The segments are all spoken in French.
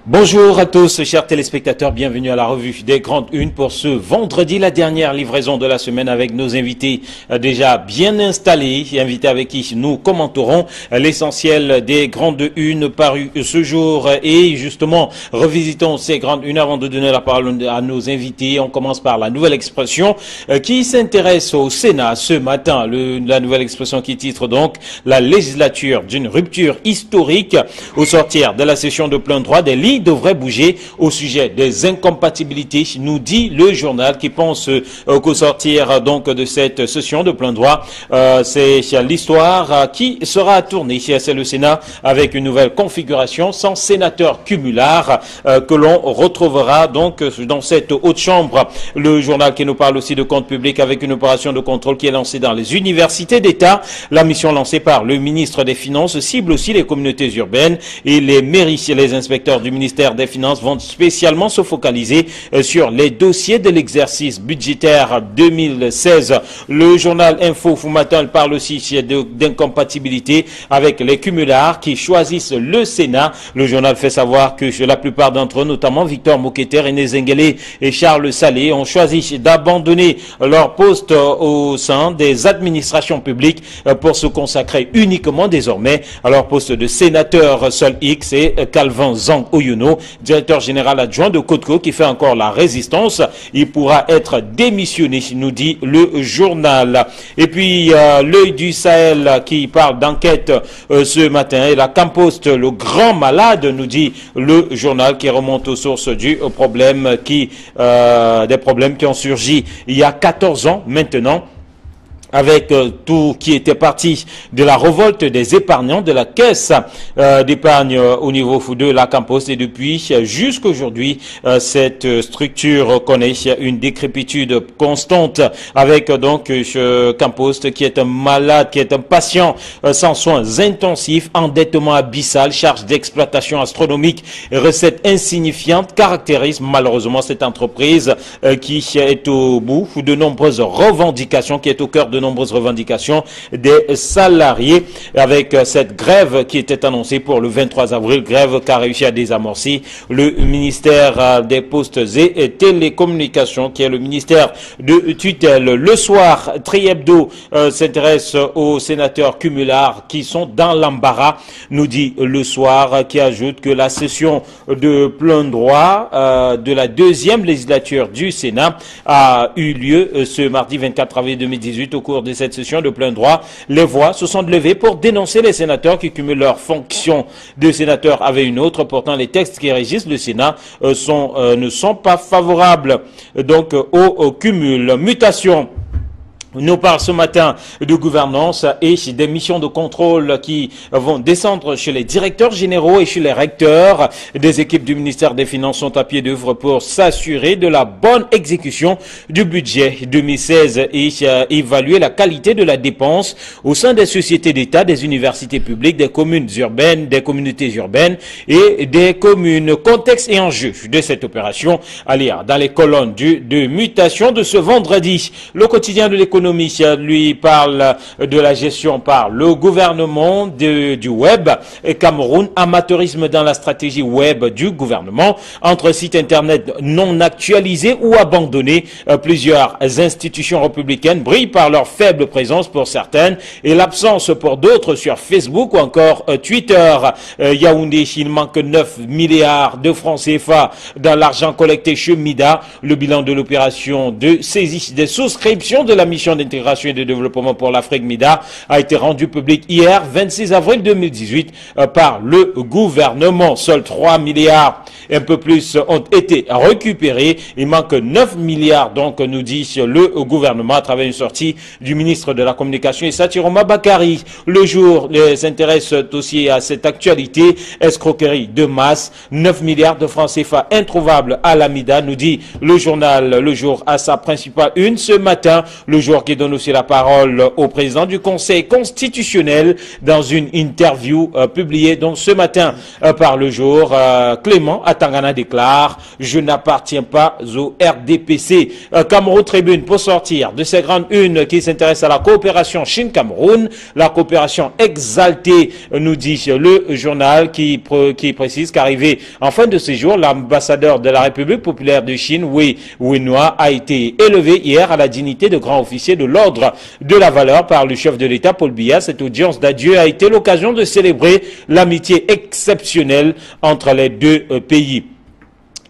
Bonjour à tous, chers téléspectateurs, bienvenue à la revue des Grandes Unes pour ce vendredi, la dernière livraison de la semaine avec nos invités déjà bien installés, invités avec qui nous commenterons l'essentiel des Grandes Unes parues ce jour et justement revisitons ces Grandes Unes avant de donner la parole à nos invités. On commence par la nouvelle expression qui s'intéresse au Sénat ce matin, la nouvelle expression qui titre donc la législature d'une rupture historique au sortir de la session de plein droit des lignes devrait bouger au sujet des incompatibilités, nous dit le journal qui pense qu'au sortir donc de cette session de plein droit, c'est l'histoire qui sera tournée. C'est le Sénat avec une nouvelle configuration sans sénateur cumulard que l'on retrouvera donc dans cette haute chambre. Le journal qui nous parle aussi de compte public avec une opération de contrôle qui est lancée dans les universités d'État. La mission lancée par le ministre des Finances cible aussi les communautés urbaines et les mairies. Les inspecteurs du ministère des Finances vont spécialement se focaliser sur les dossiers de l'exercice budgétaire 2016. Le journal Info Matin parle aussi d'incompatibilité avec les cumulards qui choisissent le Sénat. Le journal fait savoir que la plupart d'entre eux, notamment Victor Moqueter, René Zengelé et Charles Salé, ont choisi d'abandonner leur poste au sein des administrations publiques pour se consacrer uniquement désormais à leur poste de sénateur. Seul X et Calvin Zhang Oyuno, directeur général adjoint de Codco, qui fait encore la résistance. Il pourra être démissionné, nous dit le journal. Et puis, l'œil du Sahel qui parle d'enquête ce matin. Et la Campost, le grand malade, nous dit le journal qui remonte aux sources du problème des problèmes qui ont surgi il y a 14 ans maintenant, avec tout qui était parti de la révolte des épargnants de la caisse d'épargne au niveau de la Campost, et depuis jusqu'aujourd'hui cette structure connaît une décrépitude constante avec donc ce Campost qui est un malade, qui est un patient sans soins intensifs, endettement abyssal, charges d'exploitation astronomique, recettes insignifiantes caractérisent malheureusement cette entreprise qui est au bout de nombreuses revendications, qui est au cœur de nombreuses revendications des salariés, avec cette grève qui était annoncée pour le 23 avril, grève qu'a réussi à désamorcer le ministère des Postes et Télécommunications, qui est le ministère de tutelle. Le soir, Tri-Hebdo s'intéresse aux sénateurs cumulards qui sont dans l'embarras, nous dit le soir, qui ajoute que la session de plein droit de la deuxième législature du Sénat a eu lieu ce mardi 24 avril 2018. Au cours de cette session de plein droit, les voix se sont levées pour dénoncer les sénateurs qui cumulent leurs fonctions de sénateur avec une autre. Pourtant, les textes qui régissent le Sénat ne sont pas favorables donc au cumul. Mutation. Nous parle ce matin de gouvernance et des missions de contrôle qui vont descendre chez les directeurs généraux et chez les recteurs. Des équipes du ministère des Finances sont à pied d'œuvre pour s'assurer de la bonne exécution du budget 2016 et évaluer la qualité de la dépense au sein des sociétés d'État, des universités publiques, des communes urbaines, des communautés urbaines et des communes. Contexte et enjeu de cette opération à lire dans les colonnes de mutation de ce vendredi. Le quotidien de l'économie lui parle de la gestion par le gouvernement du web et Cameroun, amateurisme dans la stratégie web du gouvernement, entre sites internet non actualisés ou abandonnés. Plusieurs institutions républicaines brillent par leur faible présence pour certaines et l'absence pour d'autres sur Facebook ou encore Twitter. Yaoundé, il manque 9 milliards de francs CFA dans l'argent collecté chez MIDA. Le bilan de l'opération de saisie des souscriptions de la mission d'intégration et de développement pour l'Afrique MIDA a été rendu public hier 26 avril 2018 par le gouvernement. Seuls 3 milliards un peu plus ont été récupérés. Il manque 9 milliards donc, nous dit le gouvernement à travers une sortie du ministre de la Communication Issa Chiroma Bakari. Le jour s'intéresse aussi à cette actualité, escroquerie de masse, 9 milliards de francs CFA introuvables à la MIDA, nous dit le journal Le Jour à sa principale une ce matin. Le jour jour qui donne aussi la parole au président du Conseil constitutionnel dans une interview publiée donc ce matin par Le Jour. Clément Atangana déclare « Je n'appartiens pas au RDPC ». Cameroun Tribune pour sortir de ces grandes unes qui s'intéressent à la coopération Chine-Cameroun. La coopération exaltée, nous dit le journal qui précise qu'arrivé en fin de séjour, l'ambassadeur de la République populaire de Chine, Wei Wenhua, a été élevé hier à la dignité de grand officier de l'ordre de la valeur par le chef de l'État Paul Biya. Cette audience d'adieu a été l'occasion de célébrer l'amitié exceptionnelle entre les deux pays.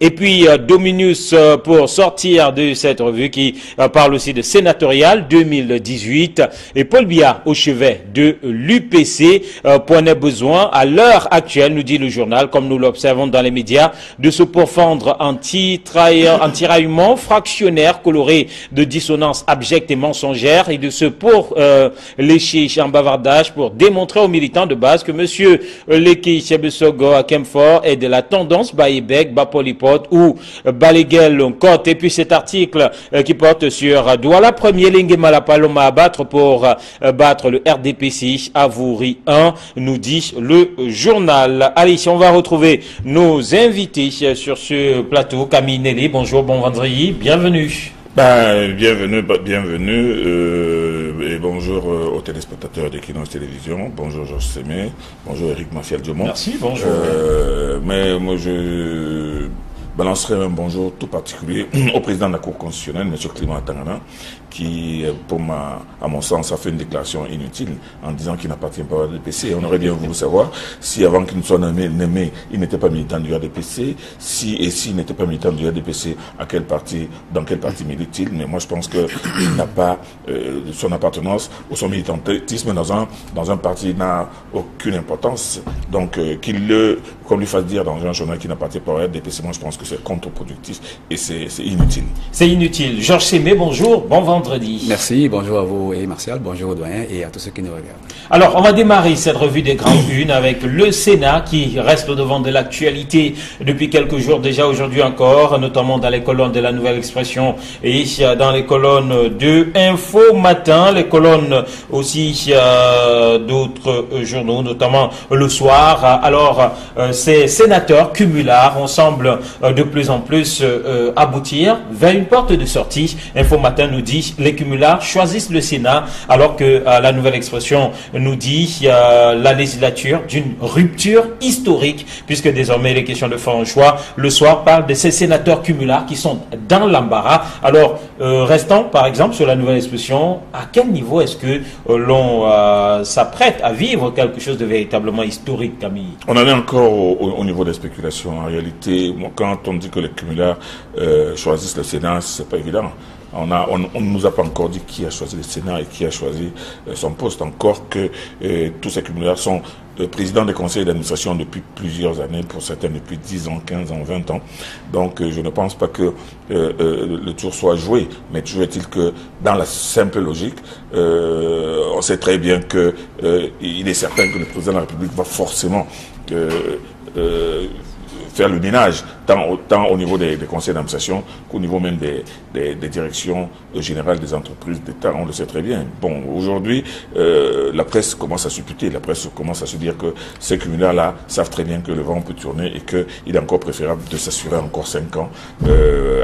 Et puis Dominus pour sortir de cette revue qui parle aussi de sénatorial 2018 et Paul Biya au chevet de l'UPC prenait besoin à l'heure actuelle, nous dit le journal, comme nous l'observons dans les médias, de se pourfendre en tiraillement fractionnaire coloré de dissonance abjecte et mensongère et de se lécher en bavardage pour démontrer aux militants de base que monsieur Leki Chebesogo à Kemfort est de la tendance Baïbek, Bapolipo ou Baléguel Côte. Et puis cet article qui porte sur Douala, premier ligne Malapaloma à battre pour battre le RDPC à Vouri 1, nous dit le journal. Allez, on va retrouver nos invités sur ce plateau. Camille Nelly, bonjour, bon vendredi, bienvenue. Bienvenue et bonjour aux téléspectateurs de Kinos Télévision. Bonjour Georges Sémé, bonjour Eric Mafiel-Diomont. Merci, bonjour. Mais moi je balancerai un bonjour tout particulier au président de la Cour constitutionnelle, M. Clément Atangana, qui, à mon sens, a fait une déclaration inutile en disant qu'il n'appartient pas au RDPC. On aurait bien voulu savoir si, avant qu'il ne soit nommé, il n'était pas militant du RDPC, s'il n'était pas militant du RDPC, dans quel parti milite-t-il. Mais moi, je pense qu'il n'a pas son appartenance ou son militantisme dans un parti n'a aucune importance. Donc, qu'on lui fasse dire dans un journal qu'il n'appartient pas au RDPC, moi, je pense que c'est contre-productif et c'est inutile. C'est inutile. Georges Sémé, bonjour, bon vendredi. Merci, bonjour à vous et Martial, bonjour aux doyens et à tous ceux qui nous regardent. Alors, on va démarrer cette revue des grandes unes avec le Sénat qui reste au devant de l'actualité depuis quelques jours déjà, aujourd'hui encore, notamment dans les colonnes de la Nouvelle Expression et dans les colonnes de Info Matin, les colonnes aussi d'autres journaux, notamment Le Soir. Alors, ces sénateurs cumulards, on semble de plus en plus aboutir vers une porte de sortie. Info Matin nous dit les cumulards choisissent le Sénat, alors que la Nouvelle Expression nous dit la législature d'une rupture historique, puisque désormais les questions de faire un choix. Le Soir parle de ces sénateurs cumulards qui sont dans l'embarras. Alors, restons par exemple sur la Nouvelle Expression. À quel niveau est-ce que l'on s'apprête à vivre quelque chose de véritablement historique, Camille? On en est encore au niveau des spéculations. En réalité, quand on dit que les cumulards choisissent le Sénat, c'est pas évident. On ne nous a pas encore dit qui a choisi le Sénat et qui a choisi son poste. Encore que tous ces cumulards sont présidents des conseils d'administration depuis plusieurs années, pour certains depuis 10 ans, 15 ans, 20 ans. Donc je ne pense pas que le tour soit joué. Mais toujours est-il que dans la simple logique, on sait très bien que il est certain que le président de la République va forcément faire le ménage, tant au niveau des conseils d'administration qu'au niveau même des directions générales des entreprises d'État. On le sait très bien. Bon, aujourd'hui, la presse commence à supputer, la presse commence à se dire que ces cumulards-là savent très bien que le vent peut tourner et qu'il est encore préférable de s'assurer encore 5 ans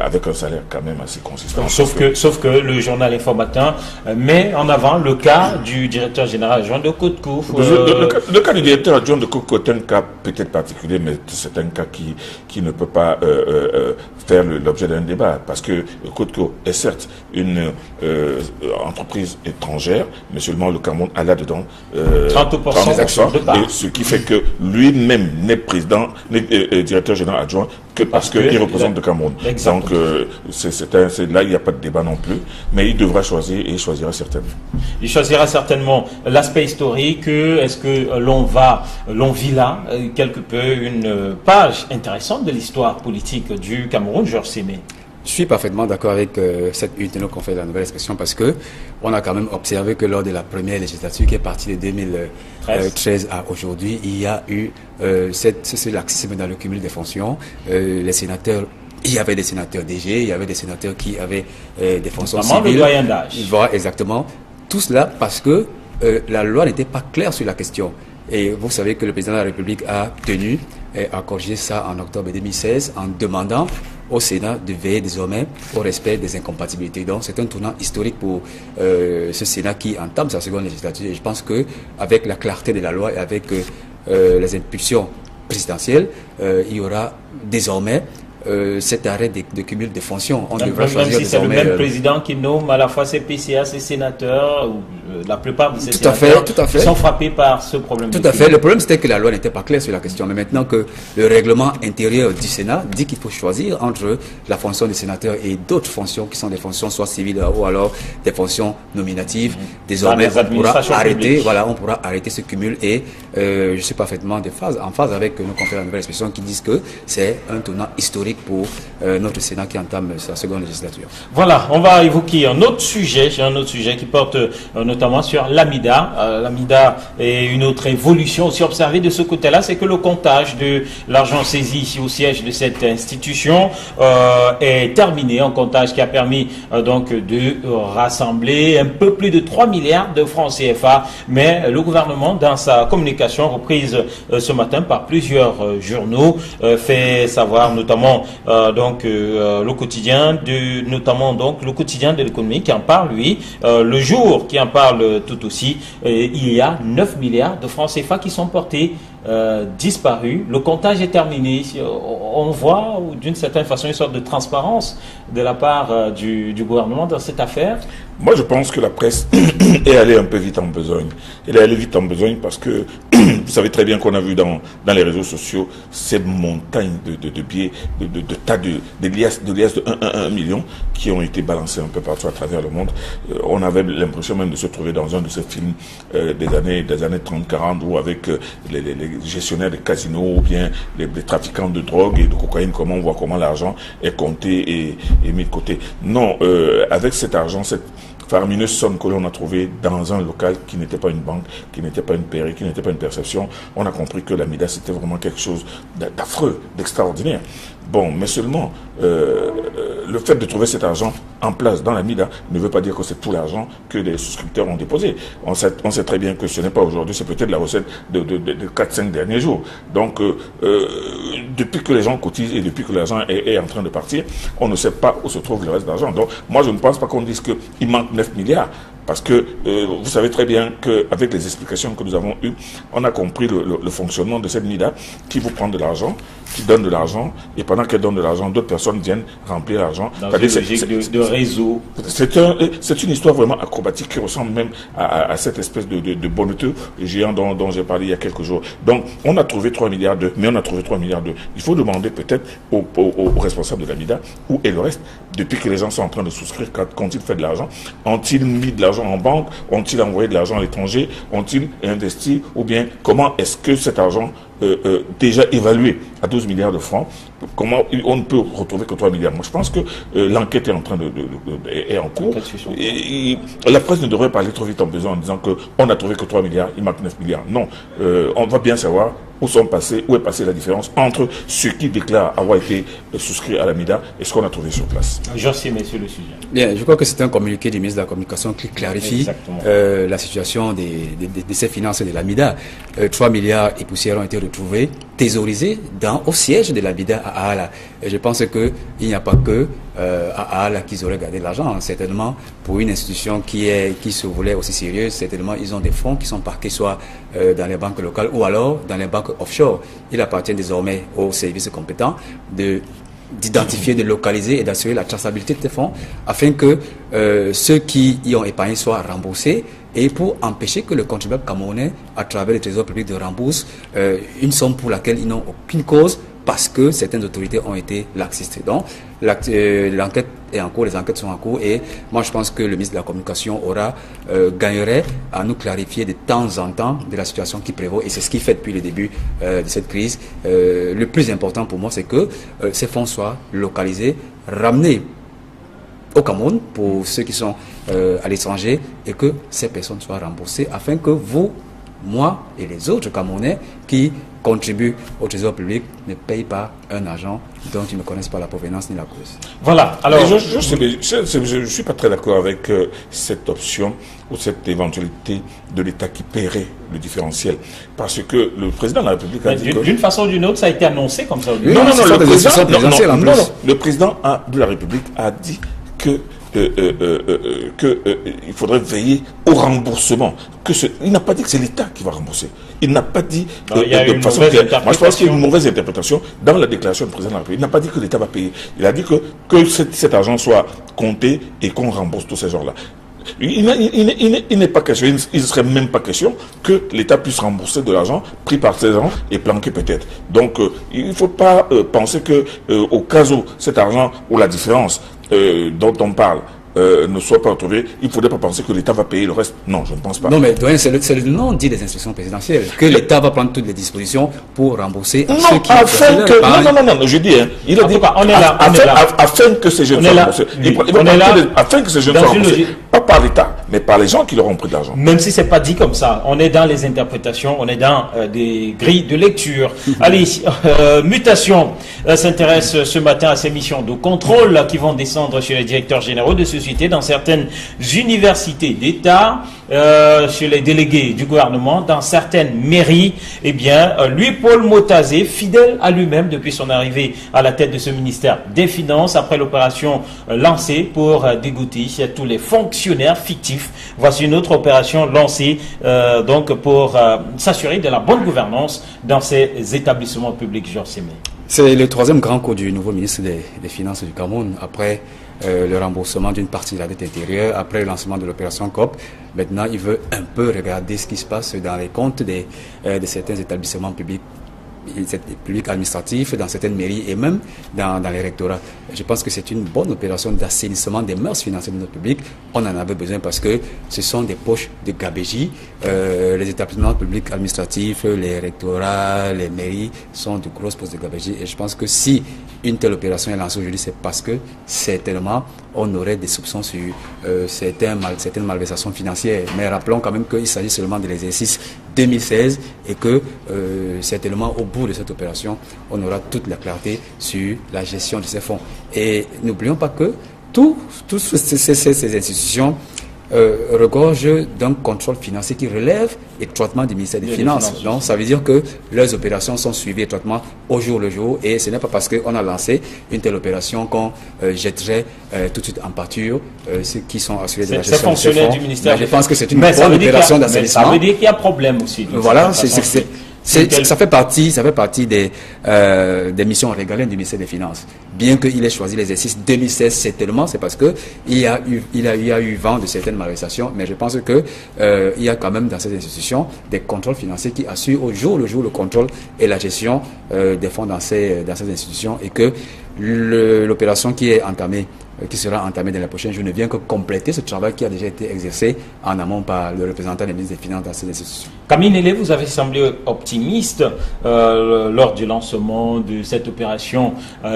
avec un salaire quand même assez consistant. Sauf que le journal Info Matin met en avant le cas du directeur général adjoint de Côte-Couf. Le cas du directeur adjoint de Côte-Couf est un cas peut-être particulier, mais c'est un cas qui ne peut pas faire l'objet d'un débat, parce que Côte-Couf est certes une entreprise étrangère, mais seulement le Cameroun a là-dedans 30% d'actions de part. Ce qui fait que lui-même n'est directeur général adjoint que parce qu'il représente le Cameroun. Exactement. Donc là, il n'y a pas de débat non plus, mais il devra choisir et il choisira certainement. Il choisira certainement l'aspect historique. Est-ce que l'on vit là quelque peu une page intéressante de l'histoire politique du Cameroun, Georges Sémé? Je suis parfaitement d'accord avec cette une qu'on fait de la Nouvelle Expression, parce que on a quand même observé que lors de la première législature qui est partie de 2013 à aujourd'hui, il y a eu ce laxisme dans le cumul des fonctions. Les sénateurs il y avait des sénateurs DG, il y avait des sénateurs qui avaient des fonctions civiles. Le doyen d'âge. Voilà, exactement. Tout cela parce que la loi n'était pas claire sur la question. Et vous savez que le président de la République a tenu à corriger ça en octobre 2016 en demandant au Sénat de veiller désormais au respect des incompatibilités. Donc c'est un tournant historique pour ce Sénat qui entame sa seconde législature. Et je pense qu'avec la clarté de la loi et avec les impulsions présidentielles, il y aura désormais cet arrêt de cumul de fonctions. On devra choisir si c'est le même président qui nomme à la fois ses PCA, ses sénateurs, ou la plupart de ces sénateurs sont frappés par ce problème. Tout à fait. Le problème, c'était que la loi n'était pas claire sur la question. Mais maintenant que le règlement intérieur du Sénat dit qu'il faut choisir entre la fonction des sénateurs et d'autres fonctions qui sont des fonctions soit civiles ou alors des fonctions nominatives, désormais on pourra arrêter, voilà, on pourra arrêter ce cumul et je suis parfaitement en phase avec nos confrères de la nouvelle expression qui disent que c'est un tournant historique pour notre Sénat qui entame sa seconde législature. Voilà, on va évoquer un autre sujet qui porte notamment sur l'AMIDA. L'AMIDA est une autre évolution aussi observée de ce côté-là, c'est que le comptage de l'argent saisi au siège de cette institution est terminé, un comptage qui a permis donc de rassembler un peu plus de 3 milliards de francs CFA, mais le gouvernement, dans sa communication reprise ce matin par plusieurs journaux, fait savoir notamment le quotidien le quotidien de l'économie qui en parle, lui, le jour qui en parle tout aussi, il y a 9 milliards de francs CFA qui sont portés disparus. Le comptage est terminé. On voit d'une certaine façon une sorte de transparence de la part du gouvernement dans cette affaire. Moi, je pense que la presse est allée un peu vite en besogne. Elle est allée vite en besogne parce que vous savez très bien qu'on a vu dans les réseaux sociaux ces montagnes de billets, de tas de liasses de 1 million qui ont été balancés un peu partout à travers le monde. On avait l'impression même de se trouver dans un de ces films des années 30-40 où avec les gestionnaires de casinos ou bien les trafiquants de drogue et de cocaïne, comment on voit comment l'argent est compté et mis de côté. Non, avec cet argent, cette faramineuse somme que l'on a trouvée dans un local qui n'était pas une banque, qui n'était pas une pairie, qui n'était pas une perception, on a compris que l'AMIDA c'était vraiment quelque chose d'affreux, d'extraordinaire. Bon, mais seulement le fait de trouver cet argent en place dans l'AMIDA ne veut pas dire que c'est tout l'argent que les souscripteurs ont déposé. On sait très bien que ce n'est pas aujourd'hui, c'est peut-être la recette de 4-5 derniers jours. Donc, depuis que les gens cotisent et depuis que l'argent est en train de partir, on ne sait pas où se trouve le reste d'argent. Donc, moi, je ne pense pas qu'on dise qu'il manque 9 milliards. Parce que vous savez très bien qu'avec les explications que nous avons eues, on a compris le fonctionnement de cette MIDA qui vous prend de l'argent, qui donne de l'argent, et pendant qu'elle donne de l'argent, d'autres personnes viennent remplir l'argent. Dans une logique de réseau. C'est une histoire vraiment acrobatique qui ressemble même à cette espèce de bonneteux géant dont j'ai parlé il y a quelques jours. Donc, on a trouvé 3 milliards d'euros, mais on a trouvé 3 milliards d'euros. Il faut demander peut-être aux responsables de la MIDA où est le reste. Depuis que les gens sont en train de souscrire, quand ils font de l'argent, ont-ils mis de l'argent en banque, ont-ils envoyé de l'argent à l'étranger, ont-ils investi, ou bien comment est-ce que cet argent déjà évalué à 12 milliards de francs, comment on ne peut retrouver que 3 milliards. Moi, je pense que l'enquête est en train est en cours. Et la presse ne devrait pas aller trop vite en besoin en disant qu'on n'a trouvé que 3 milliards, il manque 9 milliards. Non, on va bien savoir où est passée la différence entre ce qui déclare avoir été souscrit à l'AMIDA et ce qu'on a trouvé sur place. Je sais, messieurs, le sujet. Bien, je crois que c'est un communiqué du ministre de la Communication qui clarifie la situation de ces finances de l'AMIDA. 3 milliards et poussières ont été retrouvés, thésaurisés au siège de l'AMIDA à Aala. Et je pense qu'il n'y a pas que à Aala qu'ils auraient gardé l'argent. Certainement, pour une institution qui se voulait aussi sérieuse, certainement, ils ont des fonds qui sont parqués soit dans les banques locales ou alors dans les banques offshore. Il appartient désormais aux services compétents d'identifier, de localiser et d'assurer la traçabilité de ces fonds afin que ceux qui y ont épargné soient remboursés et pour empêcher que le contribuable camerounais, à travers le trésor public, de rembourse une somme pour laquelle ils n'ont aucune cause parce que certaines autorités ont été laxistes. Donc, l'enquête est en cours, les enquêtes sont en cours et moi je pense que le ministre de la Communication gagnerait à nous clarifier de temps en temps de la situation qui prévaut et c'est ce qu'il fait depuis le début de cette crise. Le plus important pour moi c'est que ces fonds soient localisés, ramenés au Cameroun pour ceux qui sont à l'étranger et que ces personnes soient remboursées afin que vous, moi et les autres Camerounais qui contribuent au trésor public ne payent pas un argent dont ils ne connaissent pas la provenance ni la cause. Voilà. Alors, je ne suis pas très d'accord avec cette option ou cette éventualité de l'État qui paierait le différentiel. Parce que le président de la République a dit que... D'une façon ou d'une autre, ça a été annoncé comme ça. Le président de la République a dit que il faudrait veiller au remboursement. Il n'a pas dit que c'est l'État qui va rembourser. Il n'a pas dit de façon claire. Moi, je pense qu'il y a une mauvaise interprétation dans la déclaration du président de la République. Il n'a pas dit que l'État va payer. Il a dit que cet argent soit compté et qu'on rembourse tous ces gens-là. Il n'est pas question, il ne serait même pas question que l'État puisse rembourser de l'argent pris par ces gens et planqué peut-être. Donc, il ne faut pas penser que au cas où cet argent ou la différence dont on parle ne soit pas retrouvé, il ne faudrait pas penser que l'État va payer le reste. Non, je ne pense pas. Non, mais doyen, c'est le nom dit des instructions présidentielles, que l'État va prendre toutes les dispositions pour rembourser non, ceux qui... Non, je dis, il a dit, afin que ces jeunes soient remboursés. Afin que ces jeunes soient remboursés, pas par l'État, mais par les gens qui leur ont pris de l'argent. Même si ce n'est pas dit comme ça, on est dans les interprétations, on est dans des grilles de lecture. Allez, Mutation s'intéresse ce matin à ces missions de contrôle qui vont descendre chez les directeurs généraux de sociétés dans certaines universités d'État, chez les délégués du gouvernement, dans certaines mairies. Eh bien, lui, Paul Motazé, fidèle à lui-même depuis son arrivée à la tête de ce ministère des Finances, après l'opération lancée pour dégoûter tous les fonctionnaires fictifs. Voici une autre opération lancée donc pour s'assurer de la bonne gouvernance dans ces établissements publics. Georges Sémé. C'est le troisième grand coup du nouveau ministre des Finances du Cameroun, après le remboursement d'une partie de la dette intérieure, après le lancement de l'opération COP. Maintenant, il veut un peu regarder ce qui se passe dans les comptes de certains établissements publics administratifs, dans certaines mairies et même dans les rectorats. Je pense que c'est une bonne opération d'assainissement des mœurs financières de notre public. On en avait besoin parce que ce sont des poches de gabegie. Les établissements publics administratifs, les rectorats, les mairies sont de grosses poches de gabegie. Et je pense que si une telle opération est lancée aujourd'hui, c'est parce que certainement on aurait des soupçons sur certaines malversations financières. Mais rappelons quand même qu'il s'agit seulement de l'exercice 2016 et que certainement au bout de cette opération, on aura toute la clarté sur la gestion de ces fonds. Et n'oublions pas que toutes ces institutions regorgent d'un contrôle financier qui relève étroitement du ministère des Finances. Donc ça veut dire que leurs opérations sont suivies étroitement au jour le jour, et ce n'est pas parce qu'on a lancé une telle opération qu'on jetterait tout de suite en pâture ceux qui sont assurés de la gestion de ces fonds. Du ministère je pense que c'est une bonne opération d'assainissement. Ça veut dire qu'il y a problème aussi. Voilà, ça fait partie des missions régaliennes du ministère des Finances. Bien qu'il ait choisi l'exercice 2016, c'est parce que il y a eu vent de certaines malversations, mais je pense que il y a quand même dans ces institutions des contrôles financiers qui assurent au jour le jour le contrôle et la gestion des fonds dans ces institutions, et que l'opération qui sera entamée dans les prochains jours ne vient que compléter ce travail qui a déjà été exercé en amont par le représentant des ministres des Finances dans ces institutions. Camille Nélé, vous avez semblé optimiste lors du lancement de cette opération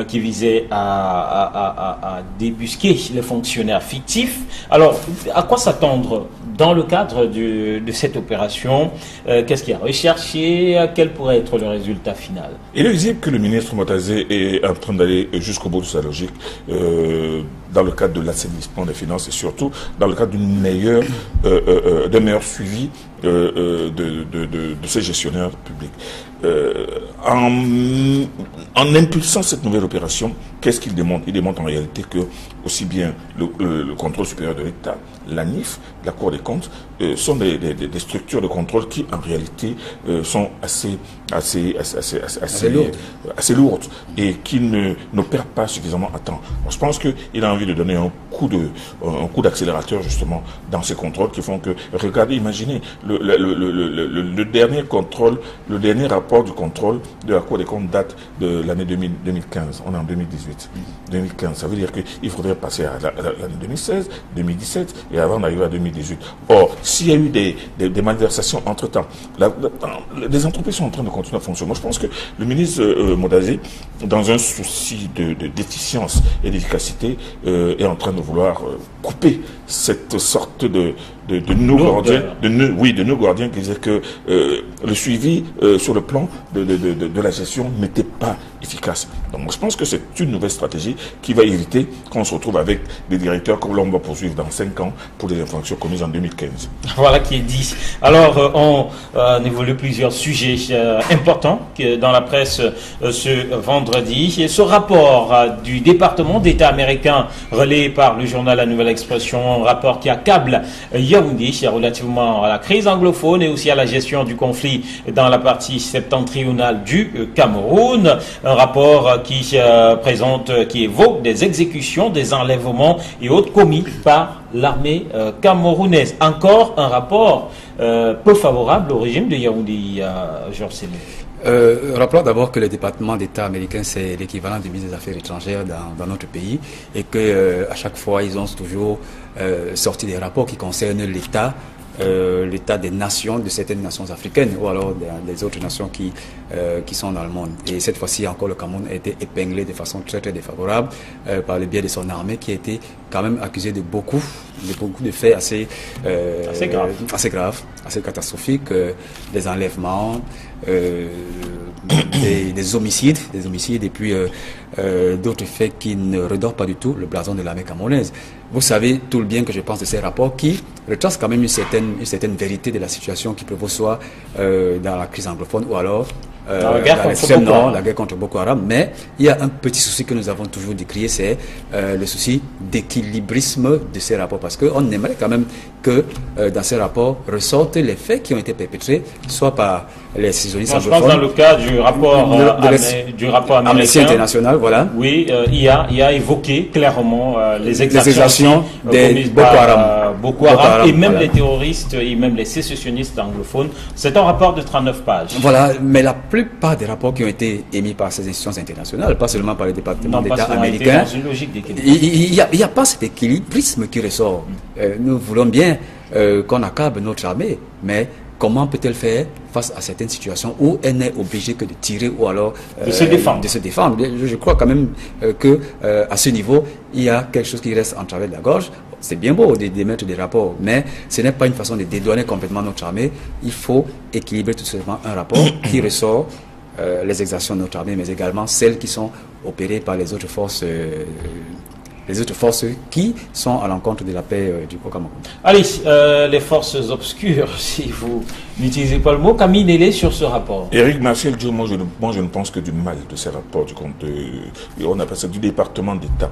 qui visait à débusquer les fonctionnaires fictifs. Alors, à quoi s'attendre dans le cadre de cette opération? Qu'est-ce qu'il y a recherché? Quel pourrait être le résultat final? Il est visible que le ministre Motazé est en train d'aller jusqu'au bout de sa logique dans le cadre de l'assainissement des finances et surtout dans le cadre d'un meilleur suivi de ces gestionnaires publics. En impulsant cette nouvelle opération, qu'est-ce qu'il démontre? Il démontre en réalité que aussi bien le contrôle supérieur de l'État, l'ANIF, la Cour des comptes, sont des structures de contrôle qui en réalité sont assez lourdes et qui n'opèrent pas suffisamment à temps. Alors, je pense qu'il a envie de donner un coup d'accélérateur justement dans ces contrôles qui font que, regardez, imaginez le dernier contrôle, le dernier rapport du contrôle de la Cour des comptes date de l'année 2015. On est en 2018. 2015, ça veut dire qu'il faudrait passer à l'année 2016, 2017 et avant d'arriver à 2018. Or, s'il y a eu des malversations entre-temps, les entreprises sont en train de continuer à fonctionner. Moi, je pense que le ministre Motazé, dans un souci d'efficience et d'efficacité, est en train de vouloir couper cette sorte de nœud gardien, de nœud gardien qui disait que le suivi sur le plan de la gestion n'était pas efficace. Donc moi, je pense que c'est une nouvelle stratégie qui va éviter qu'on se retrouve avec des directeurs comme l'on va poursuivre dans 5 ans pour des infractions commises en 2015. Voilà qui est dit. Alors, on évolue plusieurs sujets importants dans la presse ce vendredi. Et ce rapport du département d'État américain relayé par le journal La Nouvelle Expression, un rapport qui accable Yaoundé relativement à la crise anglophone et aussi à la gestion du conflit dans la partie septentrionale du Cameroun. Un rapport qui qui évoque des exécutions, des enlèvements et autres commis par l'armée camerounaise. Encore un rapport peu favorable au régime de Yaoundé, Georges Séné. Rappelons d'abord que le département d'État américain, c'est l'équivalent du ministre des Affaires étrangères dans notre pays et que à chaque fois, ils ont toujours sorti des rapports qui concernent l'État, l'état des nations, de certaines nations africaines ou alors des autres nations qui sont dans le monde. Et cette fois-ci encore, le Cameroun a été épinglé de façon très très défavorable par le biais de son armée qui a été quand même accusée de beaucoup de faits assez graves, assez catastrophiques, des enlèvements, des homicides et puis d'autres faits qui ne redorent pas du tout le blason de l'armée camerounaise. Vous savez tout le bien que je pense de ces rapports qui retracent quand même une certaine vérité de la situation qui prévaut soit dans la crise anglophone ou alors la guerre contre Boko Haram. Mais il y a un petit souci que nous avons toujours décrié, c'est le souci d'équilibrisme de ces rapports, parce qu'on aimerait quand même que dans ces rapports ressortent les faits qui ont été perpétrés, soit par les séjournistes anglophones. Je pense dans le cas du rapport Amnesty International, voilà. Oui, il a évoqué clairement les exactions des Boko Haram et même les terroristes et même les sécessionnistes anglophones. C'est un rapport de 39 pages. Voilà, mais la plupart des rapports qui ont été émis par ces institutions internationales, pas seulement par le département d'État américain, il n'y a pas cet équilibrisme qui ressort. Nous voulons bien qu'on accable notre armée, mais comment peut-elle faire face à certaines situations où elle n'est obligée que de tirer ou alors de se défendre. Je crois quand même que à ce niveau, il y a quelque chose qui reste en travers de la gorge. C'est bien beau d'émettre des rapports, mais ce n'est pas une façon de dédouaner complètement notre armée. Il faut équilibrer tout simplement un rapport qui ressort les exactions de notre armée, mais également celles qui sont opérées par les autres forces qui sont à l'encontre de la paix du Cameroun. Allez, les forces obscures, si vous n'utilisez pas le mot, Camille Nélé sur ce rapport. Éric Martial dit, moi je ne pense que du mal de ces rapports du compte, on appelle ça du département d'État.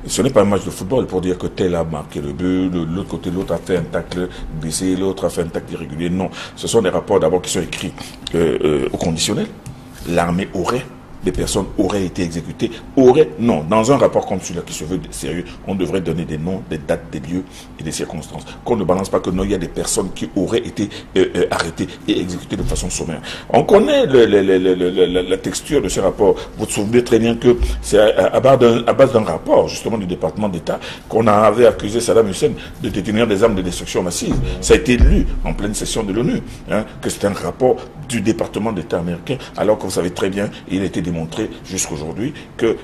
Ce n'est pas un match de football pour dire que tel a marqué le but, de l'autre côté l'autre a fait un tacle blessé, l'autre a fait un tacle irrégulier. Non, ce sont des rapports d'abord qui sont écrits au conditionnel. L'armée aurait, des personnes auraient été exécutées, non, dans un rapport comme celui-là qui se veut sérieux, on devrait donner des noms, des dates, des lieux et des circonstances. Qu'on ne balance pas que non, il y a des personnes qui auraient été arrêtées et exécutées de façon sommaire. On connaît la texture de ce rapport. Vous vous souvenez très bien que c'est à base d'un rapport, justement, du département d'État, qu'on avait accusé Saddam Hussein de détenir des armes de destruction massive. Ça a été lu en pleine session de l'ONU, que c'est un rapport du département d'État américain, alors que vous savez très bien, il a été démontré jusqu'aujourd'hui que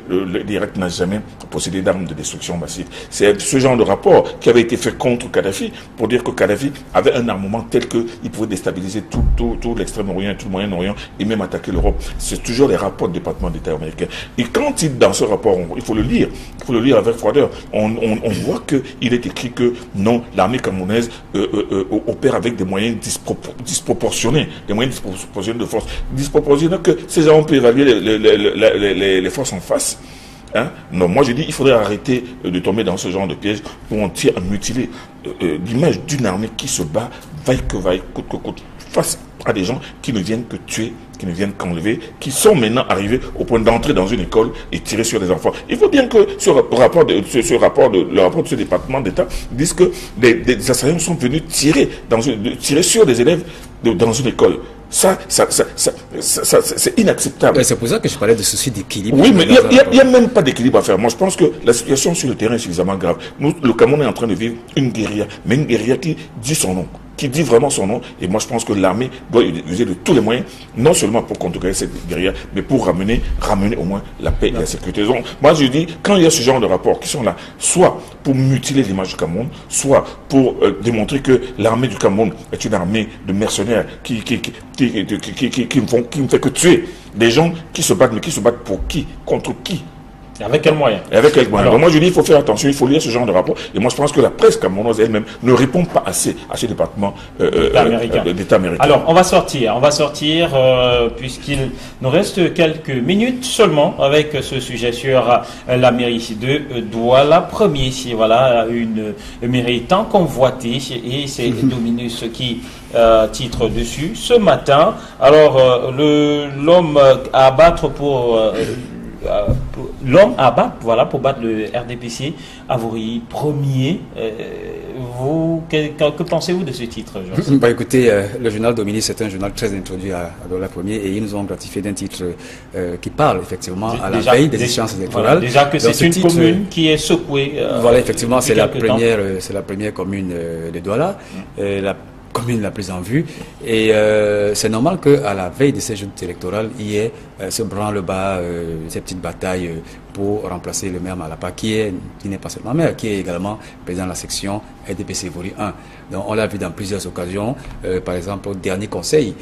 l'Irak n'a jamais possédé d'armes de destruction massive. C'est ce genre de rapport qui avait été fait contre Kadhafi pour dire que Kadhafi avait un armement tel qu'il pouvait déstabiliser tout l'Extrême-Orient, tout le Moyen-Orient et même attaquer l'Europe. C'est toujours les rapports du département d'État américain. Et quand dans ce rapport, il faut le lire avec froideur, on voit qu'il est écrit que non, l'armée camerounaise opère avec des moyens disproportionnés, des moyens disproportionnés de force. Disproportionnés que ces gens ont pu évaluer les forces en face. Non, moi je dis il faudrait arrêter de tomber dans ce genre de piège où on tire à mutiler l'image d'une armée qui se bat, vaille que vaille, coûte que coûte, face à des gens qui ne viennent que tuer, qui ne viennent qu'enlever, qui sont maintenant arrivés au point d'entrer dans une école et tirer sur des enfants. Il faut bien que le rapport de ce département d'État dise que des assaillants sont venus tirer sur des élèves dans une école. Ça, c'est inacceptable. C'est pour ça que je parlais de souci d'équilibre. Oui, mais il n'y a même pas d'équilibre à faire. Moi, je pense que la situation sur le terrain est suffisamment grave. Le Cameroun est en train de vivre une guérilla, mais une guérilla qui dit son nom, qui dit vraiment son nom. Et moi, je pense que l'armée doit user de tous les moyens, non seulement pour contrer cette guérilla, mais pour ramener au moins la paix et la sécurité. Donc, moi, je dis, quand il y a ce genre de rapports qui sont là, soit pour mutiler l'image du Cameroun, soit pour démontrer que l'armée du Cameroun est une armée de mercenaires qui ne fait que tuer des gens qui se battent, mais qui se battent pour qui? Contre qui? Avec quel moyen? Avec quel moyen? Donc moi je dis il faut faire attention, il faut lire ce genre de rapport. Et moi je pense que la presse camerounaise elle-même ne répond pas assez à ce département d'État américain. Alors on va sortir puisqu'il nous reste quelques minutes seulement avec ce sujet sur la mairie de Douala. Premier, voilà une mairie tant convoitée et c'est Dominus qui titre dessus ce matin. Alors l'homme à abattre pour battre le RDPC, Avory premier. Que pensez-vous de ce titre, Jean? Écoutez, le journal Dominique, c'est un journal très introduit à Douala premier et ils nous ont gratifié d'un titre qui parle effectivement à la veille des échéances électorales. Voilà, déjà que c'est une commune qui est secouée. Voilà, effectivement, c'est la première commune de Douala. La commune la plus en vue et c'est normal qu'à la veille de ces joutes électorales il y ait ce branle-bas, ces petites batailles pour remplacer le maire Malapa qui n'est pas seulement maire, qui est également président de la section RDPC Avory 1. Donc on l'a vu dans plusieurs occasions, par exemple au dernier conseil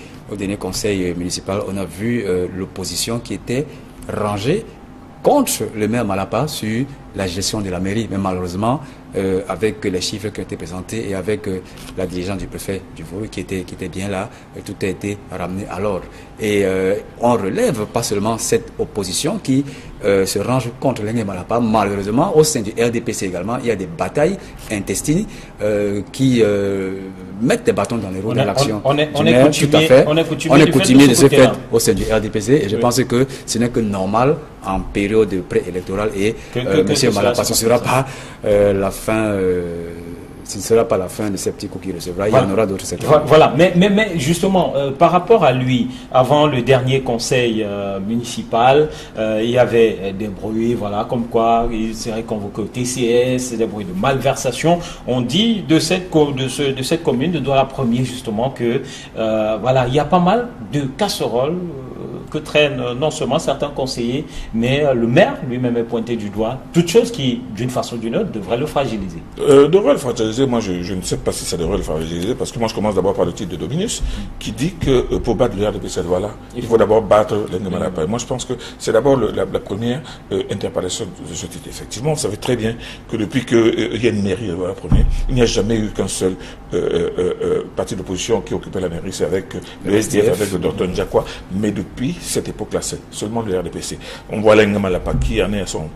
municipal, on a vu l'opposition qui était rangée contre le maire Malapa sur la gestion de la mairie, mais malheureusement avec les chiffres qui ont été présentés et avec la diligence du préfet du Avory qui était bien là, tout a été ramené à l'ordre. Et on relève pas seulement cette opposition qui se range contre l'Engue Malapa, malheureusement au sein du RDPC également, il y a des batailles intestines qui mettent des bâtons dans les roues de l'action. On est coutumier de ce fait au sein du RDPC et je pense que ce n'est que normal en période préélectorale et M. Malapa, ce ne sera pas la fin. Ce ne sera pas la fin de ces petits coups qu'il recevra, il y en aura d'autres cette année. Voilà, mais justement, par rapport à lui, avant le dernier conseil municipal, il y avait des bruits, voilà, comme quoi il serait convoqué au TCS, des bruits de malversation. On dit de cette commune, de Douala Premier, justement, que voilà, il y a pas mal de casseroles que traînent non seulement certains conseillers, mais le maire lui-même est pointé du doigt. Toute chose qui, d'une façon ou d'une autre, devrait le fragiliser. Devrait le fragiliser, moi je ne sais pas si ça devrait le fragiliser, parce que moi je commence d'abord par le titre de Dominus, qui dit que pour battre le RDPC Douala, il faut d'abord battre l'Engue Malapa. Moi je pense que c'est d'abord la première interpellation de ce titre. Effectivement, on savait très bien que depuis qu'il y a une mairie à Douala Premier, il n'y a jamais eu qu'un seul parti d'opposition qui occupait la mairie, c'est avec le SDF, avec le Dr Ndiakwa, mais depuis cette époque-là, c'est seulement le RDPC. On voit l'Engue Malapa qui en est à son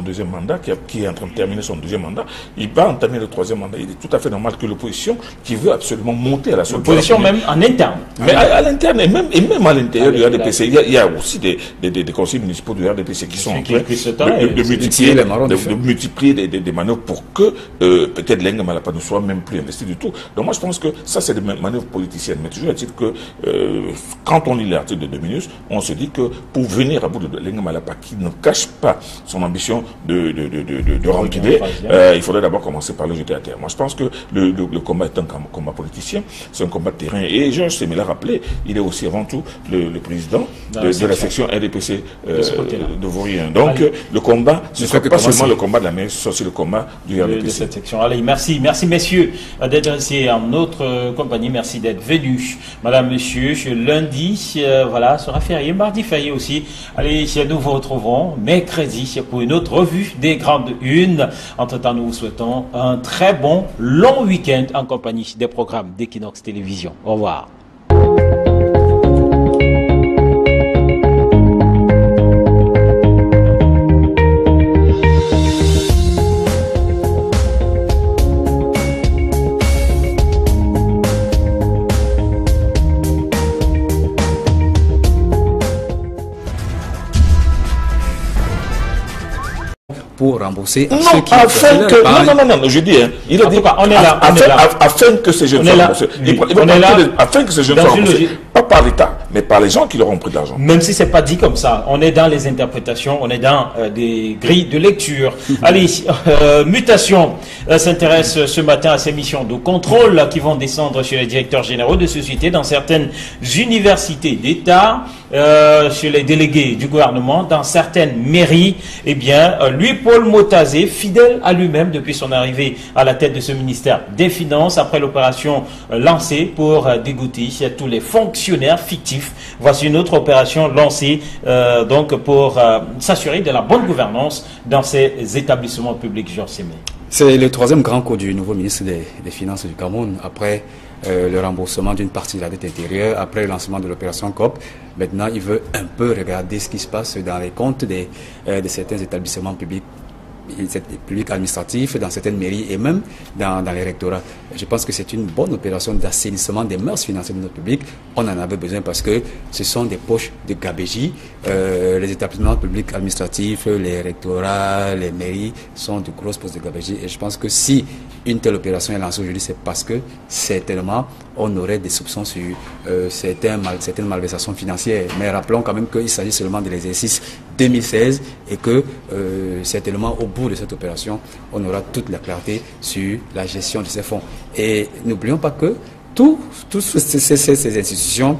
deuxième mandat, qui est en train de terminer son deuxième mandat. Il va entamer le troisième mandat. Il est tout à fait normal que l'opposition, qui veut absolument monter à la solde. L'opposition même en interne. Mais à l'interne et même à l'intérieur du RDPC, il y a aussi des conseils municipaux du RDPC qui sont en train de multiplier des manœuvres pour que peut-être l'Engue Malapa ne soit même plus investi du tout. Donc moi je pense que ça c'est des manœuvres politiciennes. Mais toujours est-il que quand on lit l'article de Dominus, on se dit que pour venir à bout de l'Engue Malapa, qui ne cache pas son ambition de remplir, il faudrait d'abord commencer par le jeter à terre. Moi, je pense que le combat est un combat politicien, c'est un combat de terrain. Et Georges Semi l'a rappelé, il est aussi avant tout le président de la section RDPC de Avory 1. Donc, le combat, ce ne sera pas seulement le combat de la mairie, c'est aussi le combat du RDPC. De cette section. Allez, merci messieurs d'être restés en notre compagnie. Merci d'être venus. Madame, monsieur, lundi, voilà, sera férié, mardi férié aussi. Allez, nous vous retrouverons mercredi pour une autre revue des grandes unes. Entre-temps, nous vous souhaitons un très bon long week-end en compagnie des programmes d'Equinox Télévision. Au revoir. Pour rembourser non, afin que non, je dis, il a dit on est là, afin que ces jeunes soient remboursés. Afin que ces jeunes soient remboursés, pas par l'État, mais par les gens qui leur ont pris de l'argent. Même si c'est pas dit comme ça, on est dans les interprétations, on est dans des grilles de lecture. Allez, Mutation s'intéresse ce matin à ces missions de contrôle qui vont descendre sur les directeurs généraux de sociétés dans certaines universités d'État, sur les délégués du gouvernement, dans certaines mairies. Eh bien, lui, Paul Motazé, fidèle à lui-même depuis son arrivée à la tête de ce ministère des Finances, après l'opération lancée pour dégoûter tous les fonctionnaires fictifs. Voici une autre opération lancée donc pour s'assurer de la bonne gouvernance dans ces établissements publics. Georges Sémé. C'est le troisième grand coup du nouveau ministre des Finances du Cameroun, après le remboursement d'une partie de la dette intérieure, après le lancement de l'opération COP. Maintenant, il veut un peu regarder ce qui se passe dans les comptes de certains établissements publics administratifs, dans certaines mairies et même dans les rectorats. Je pense que c'est une bonne opération d'assainissement des mœurs financières de notre public. On en avait besoin parce que ce sont des poches de gabégie. Les établissements publics administratifs, les rectorats, les mairies sont de grosses poches de gabégie. Et je pense que si une telle opération est lancée aujourd'hui, c'est parce que certainement on aurait des soupçons sur certaines malversations financières. Mais rappelons quand même qu'il s'agit seulement de l'exercice 2016 et que certainement au bout de cette opération, on aura toute la clarté sur la gestion de ces fonds. Et n'oublions pas que toutes ces institutions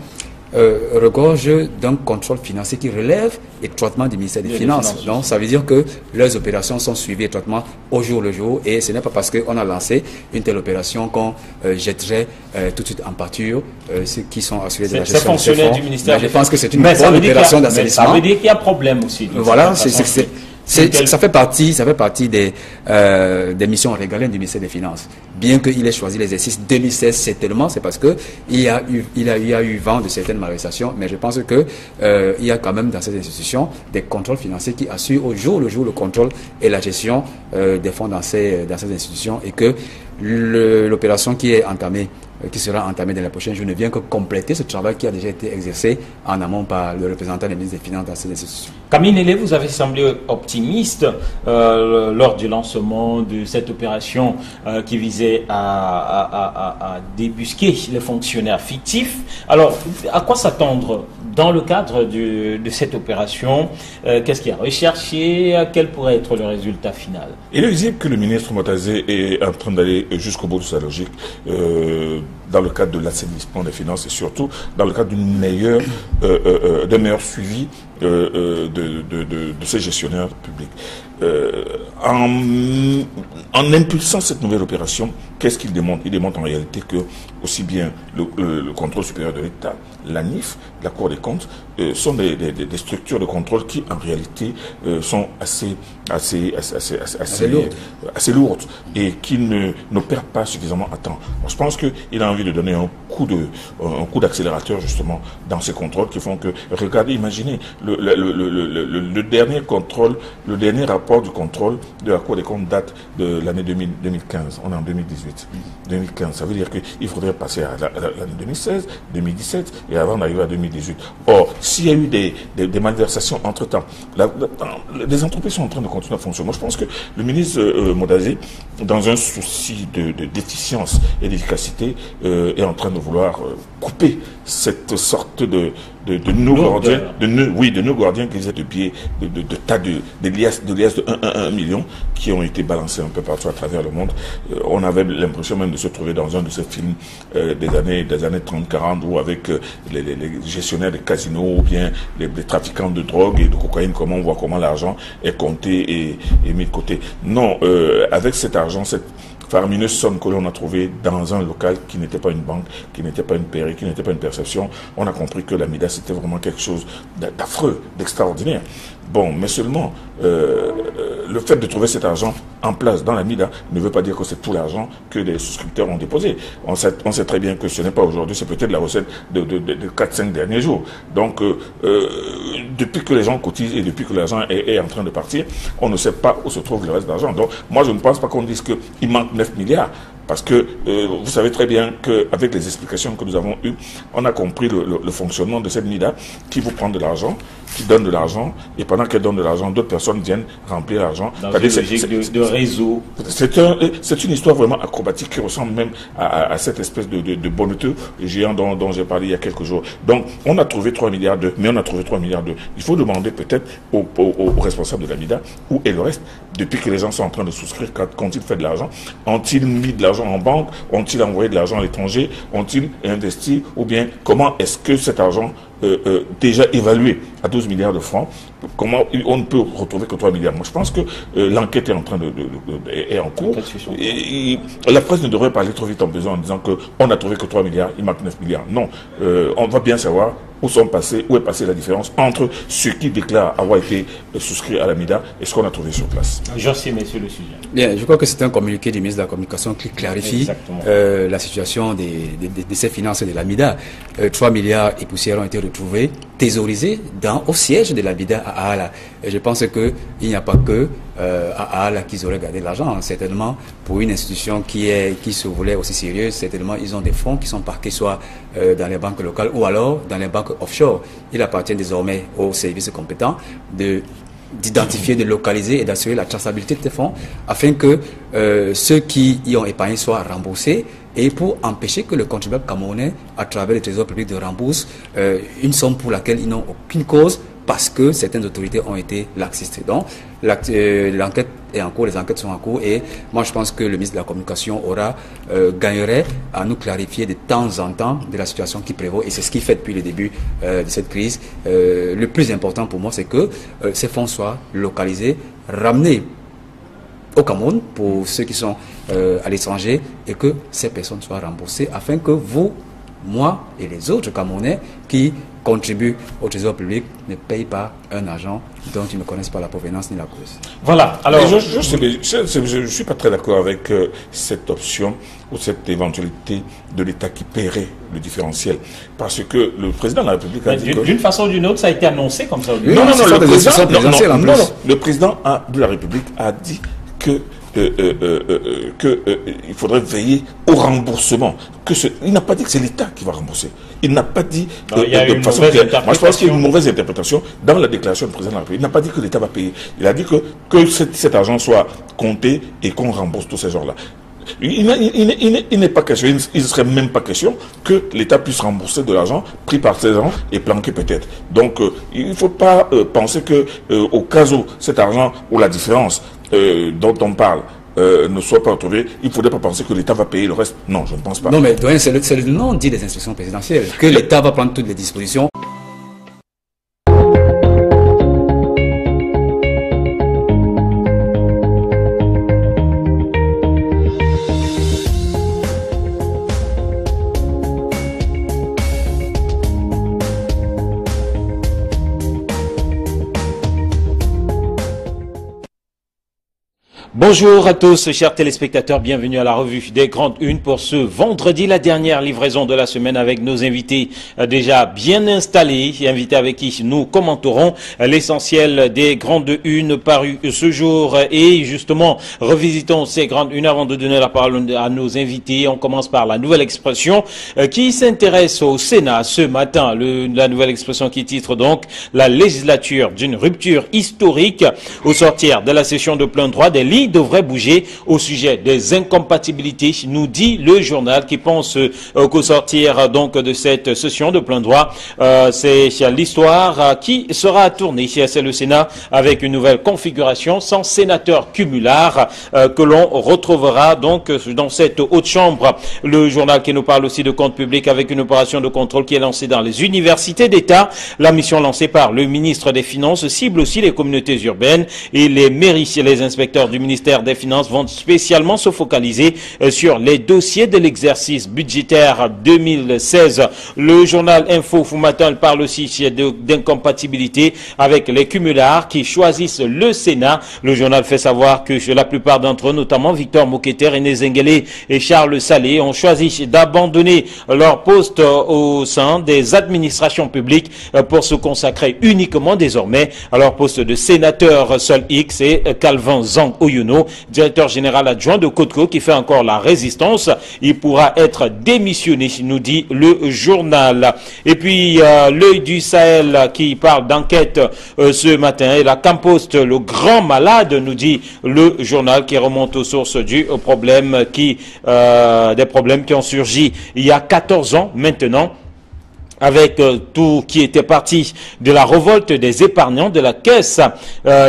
regorgent d'un contrôle financier qui relève étroitement du ministère des Finances. Donc ça veut dire que leurs opérations sont suivies étroitement au jour le jour, et ce n'est pas parce qu'on a lancé une telle opération qu'on jetterait tout de suite en pâture ceux qui sont assurés de la gestion de ces fonds. Du ministère, je pense que c'est une bonne opération d'assainissement. Ça veut dire qu'il y a problème aussi. Voilà, ça fait partie des missions régaliennes du ministère des Finances. Bien qu'il ait choisi l'exercice 2016, certainement, c'est parce que il y a eu vent de certaines malversations, mais je pense que il y a quand même dans ces institutions des contrôles financiers qui assurent au jour le jour le contrôle et la gestion des fonds dans ces institutions, et que l'opération qui sera entamée dans les prochains jours ne vient que compléter ce travail qui a déjà été exercé en amont par le représentant des ministres des Finances dans ces institutions. Camille Nélé, vous avez semblé optimiste lors du lancement de cette opération qui visait à débusquer les fonctionnaires fictifs. Alors, à quoi s'attendre dans le cadre de cette opération? Qu'est-ce qu'il y a recherché? Quel pourrait être le résultat final? Il est visible que le ministre Motazé est en train d'aller jusqu'au bout de sa logique dans le cadre de l'assainissement des finances et surtout dans le cadre d'un meilleur suivi de ces gestionnaires publics. En impulsant cette nouvelle opération, qu'est-ce qu'il démontre? Il démontre en réalité que aussi bien le contrôle supérieur de l'État, l'ANIF, la Cour des comptes, sont des structures de contrôle qui en réalité sont assez lourdes et qui n'opèrent pas suffisamment à temps. Alors, je pense qu'il a envie de donner un coup d'accélérateur justement dans ces contrôles qui font que, regardez, imaginez le dernier contrôle, le dernier rapport du contrôle de la Cour des comptes date de l'année 2015. On est en 2018. 2015, ça veut dire qu'il faudrait passer à l'année 2016, 2017 et avant d'arriver à 2018. Or, s'il y a eu des malversations entre-temps, les entreprises sont en train de continuer à fonctionner. Moi, je pense que le ministre Motazé, dans un souci d'efficience et d'efficacité, est en train de vouloir couper cette sorte de nœuds gardiens, de nœuds gardiens qui étaient de tas de liasses de 1 million qui ont été balancés un peu partout à travers le monde. On avait l'impression même de se trouver dans un de ces films des années 30-40 où avec les gestionnaires de casinos ou bien les trafiquants de drogue et de cocaïne, comment on voit comment l'argent est compté et mis de côté. Non, avec cet argent, cette faramineuse somme que l'on a trouvée dans un local qui n'était pas une banque, qui n'était pas une pairie, qui n'était pas une perception, on a compris que la MIDA c'était vraiment quelque chose d'affreux, d'extraordinaire. Bon, mais seulement le fait de trouver cet argent en place dans la MIDA ne veut pas dire que c'est tout l'argent que les souscripteurs ont déposé. On sait très bien que ce n'est pas aujourd'hui, c'est peut-être la recette de 4-5 derniers jours. Donc, depuis que les gens cotisent et depuis que l'argent est en train de partir, on ne sait pas où se trouve le reste d'argent. Donc, moi, je ne pense pas qu'on dise qu'il manque 9 milliards. Parce que vous savez très bien qu'avec les explications que nous avons eues, on a compris le fonctionnement de cette MIDA qui vous prend de l'argent, qui donne de l'argent, et pendant qu'elle donne de l'argent, d'autres personnes viennent remplir l'argent. Dans une logique de réseau. C'est une histoire vraiment acrobatique qui ressemble même à cette espèce de bonneteux géant dont j'ai parlé il y a quelques jours. Donc, on a trouvé 3 milliards d'euros, mais on a trouvé 3 milliards d'euros. Il faut demander peut-être aux responsables de la MIDA où est le reste. Depuis que les gens sont en train de souscrire, qu'ont-ils fait de l'argent? Ont-ils mis de l'argent en banque? Ont-ils envoyé de l'argent à l'étranger? Ont-ils investi? Ou bien, comment est-ce que cet argent déjà évalué à 12 milliards de francs, comment on ne peut retrouver que 3 milliards? Moi, je pense que l'enquête est en train est en cours. Et la presse ne devrait pas aller trop vite en besoin en disant qu'on n'a trouvé que 3 milliards, il manque 9 milliards. Non, on va bien savoir où est passée la différence entre ceux qui déclarent avoir été souscrits à la MIDA et ce qu'on a trouvé sur place. Je sais, messieurs, le sujet. Bien, je crois que c'est un communiqué du ministre de la Communication qui clarifie la situation de ces finances de la MIDA. 3 milliards et poussières ont été retrouvés, thésaurisés au siège de la MIDA à Aala. Et je pense qu'il n'y a pas que à Aala qu'ils auraient gardé l'argent. Certainement, pour une institution qui se voulait aussi sérieuse, certainement, ils ont des fonds qui sont parqués soit dans les banques locales ou alors dans les banques offshore. Il appartient désormais aux services compétents d'identifier, de localiser et d'assurer la traçabilité de ces fonds afin que ceux qui y ont épargné soient remboursés et pour empêcher que le contribuable camerounais, à travers le trésor public, de rembourse une somme pour laquelle ils n'ont aucune cause parce que certaines autorités ont été laxistes. Donc, l'enquête est en cours, les enquêtes sont en cours et moi je pense que le ministre de la Communication gagnerait à nous clarifier de temps en temps de la situation qui prévaut et c'est ce qu'il fait depuis le début de cette crise. Le plus important pour moi c'est que ces fonds soient localisés, ramenés au Cameroun pour ceux qui sont à l'étranger et que ces personnes soient remboursées afin que vous, moi et les autres Camerounais qui contribuent au trésor public ne payent pas un argent dont ils ne connaissent pas la provenance ni la cause. Voilà. Alors, je ne suis pas très d'accord avec cette option ou cette éventualité de l'État qui paierait le différentiel. Parce que le président de la République a dit que... D'une façon ou d'une autre, ça a été annoncé comme ça. Le président de la République a dit que il faudrait veiller au remboursement. Il n'a pas dit que c'est l'État qui va rembourser. Il n'a pas dit de façon claire. Moi, je pense qu'il y a une mauvaise interprétation dans la déclaration du président de la République. Il n'a pas dit que l'État va payer. Il a dit que cet argent soit compté et qu'on rembourse tous ces gens-là. Il n'est pas question, il ne serait même pas question que l'État puisse rembourser de l'argent pris par ces gens et planqué peut-être. Donc, il ne faut pas penser que au cas où cet argent ou la différence dont on parle ne soit pas retrouvée, il ne faudrait pas penser que l'État va payer le reste. Non, je ne pense pas. Non, mais c'est le nom dit des instructions présidentielles, que l'État va prendre toutes les dispositions. Bonjour à tous, chers téléspectateurs, bienvenue à la revue des Grandes Unes pour ce vendredi, la dernière livraison de la semaine avec nos invités déjà bien installés, invités avec qui nous commenterons l'essentiel des Grandes Unes parues ce jour et justement revisitons ces Grandes Unes avant de donner la parole à nos invités. On commence par la nouvelle expression qui s'intéresse au Sénat ce matin, la nouvelle expression qui titre donc la législature d'une rupture historique au sortir de la session de plein droit des lignes devrait bouger au sujet des incompatibilités, nous dit le journal qui pense qu'au sortir donc de cette session de plein droit, c'est l'histoire qui sera tournée. C'est le Sénat avec une nouvelle configuration sans sénateur cumulard que l'on retrouvera donc dans cette haute chambre. Le journal qui nous parle aussi de compte public avec une opération de contrôle qui est lancée dans les universités d'État. La mission lancée par le ministre des Finances cible aussi les communautés urbaines et les mairies. Les inspecteurs du ministère des Finances vont spécialement se focaliser sur les dossiers de l'exercice budgétaire 2016. Le journal Info Foumatin parle aussi d'incompatibilité avec les cumulards qui choisissent le Sénat. Le journal fait savoir que la plupart d'entre eux, notamment Victor Moketer, René Zengelé et Charles Salé, ont choisi d'abandonner leur poste au sein des administrations publiques pour se consacrer uniquement désormais à leur poste de sénateur seul X et Calvin Zhang Oyuna Renaud, directeur général adjoint de Cotco, qui fait encore la résistance. Il pourra être démissionné, nous dit le journal. Et puis, l'œil du Sahel qui parle d'enquête ce matin. Et la Campost, le grand malade, nous dit le journal, qui remonte aux sources du problème des problèmes qui ont surgi il y a 14 ans maintenant, avec tout qui était parti de la révolte des épargnants de la caisse